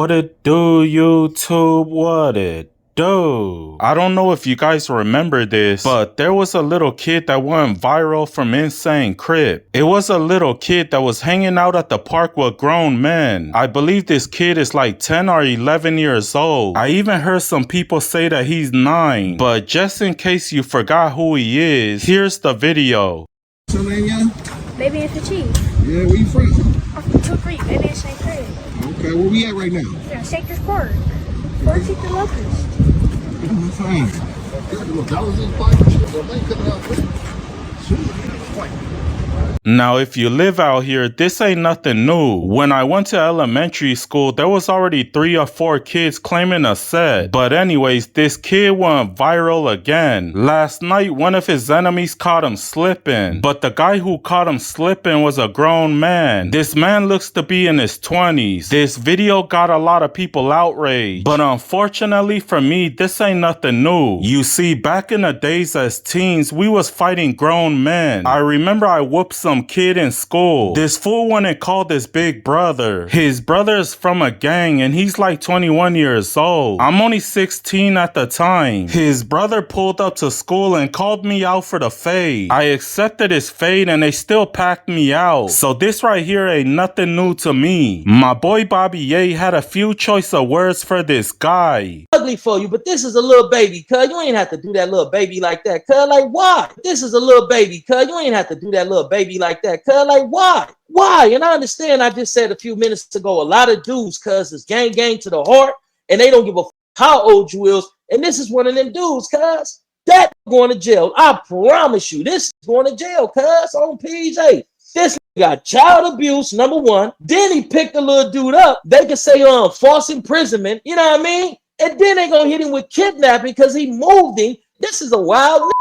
What it do, YouTube? What it do? I don't know if you guys remember this, but there was a little kid that went viral from Insane Crip. It was a little kid that was hanging out at the park with grown men. I believe this kid is like 10 or 11 years old. I even heard some people say that he's 9. But just in case you forgot who he is, here's the video. What's your name, young? Baby, it's the chief. Yeah, where you from? I'm from Crip. Baby, it's St. Crip. Okay, where we at right now? Yeah, shake this court. Or keep the locust. Fine. Now, if you live out here, this ain't nothing new. When I went to elementary school, there was already 3 or 4 kids claiming a set. But anyways, this kid went viral again. Last night, one of his enemies caught him slipping. But the guy who caught him slipping was a grown man. This man looks to be in his 20s. This video got a lot of people outraged. But unfortunately for me, this ain't nothing new. You see, back in the days as teens, we was fighting grown men. I remember I whooped some kid in school. This fool went and called his big brother. His brother is from a gang and he's like 21 years old. I'm only 16 at the time. His brother pulled up to school and called me out for the fade. I accepted his fade and they still packed me out. So this right here ain't nothing new to me. My boy Bobby Ye had a few choice of words for this guy. Ugly for you, but this is a little baby, cuz you ain't have to do that little baby like that, cuz like why? This is a little baby, cuz you ain't have to do that little baby like that, cuz like why? And I understand, I just said a few minutes ago, a lot of dudes, cuz it's gang to the heart, and they don't give a how old you is, and this is one of them dudes, cuz that going to jail. I promise you, this is going to jail, cuz on PJ. This got child abuse, number one. Then he picked the little dude up. They can say false imprisonment, you know what I mean? And then they gonna hit him with kidnapping because he moved him. This is a wild.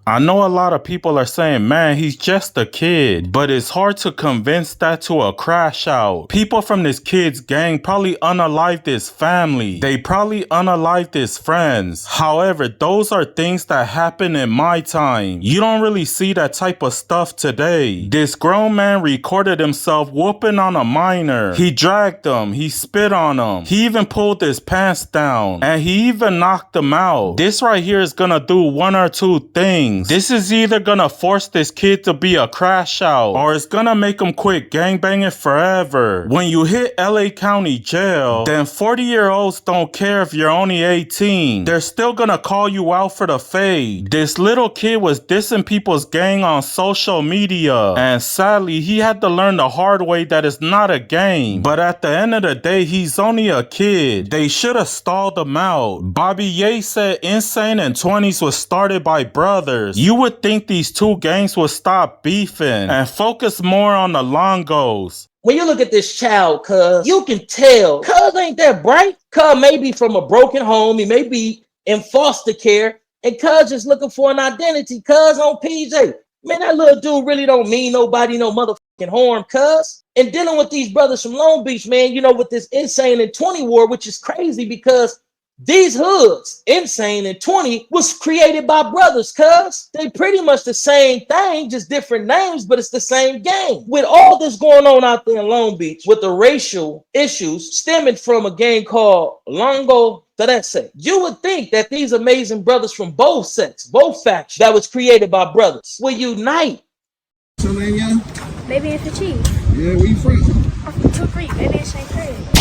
I know a lot of people are saying, man, he's just a kid, but it's hard to convince that to a crash out. People from this kid's gang probably unalived his family. They probably unalived his friends. However, those are things that happen in my time. You don't really see that type of stuff today. This grown man recorded himself whooping on a minor. He dragged him. He spit on him. He even pulled his pants down. And he even knocked him out. This right here is gonna do one or two things. This is either gonna force this kid to be a crash out, or it's gonna make him quit gangbanging forever. When you hit LA County Jail, then 40-year-olds don't care if you're only 18. They're still gonna call you out for the fade. This little kid was dissing people's gang on social media, and sadly, he had to learn the hard way that it's not a game. But at the end of the day, he's only a kid. They should have stalled him out. Bobby Ye said Insane and 20s was started by brothers. You would think these two gangs would stop beefing and focus more on the longos. When you look at this child, cuz you can tell cuz ain't that bright. Cuz may be from a broken home. He may be in foster care, and cuz just looking for an identity. Cuz on PJ, man, that little dude really don't mean nobody no motherfucking harm. Cuz and dealing with these brothers from Long Beach, man, you know, with this Insane and 20 war, which is crazy because these hoods, Insane and 20, was created by brothers, cuz they pretty much the same thing, just different names, but it's the same gang. With all this going on out there in Long Beach, with the racial issues stemming from a gang called Longo Terese, you would think that these amazing brothers from both sects, both factions, that was created by brothers, will unite. What's your name, young? Baby, it's the chief. Yeah, where you from? I'm from Crip. Baby, it's St. Crip.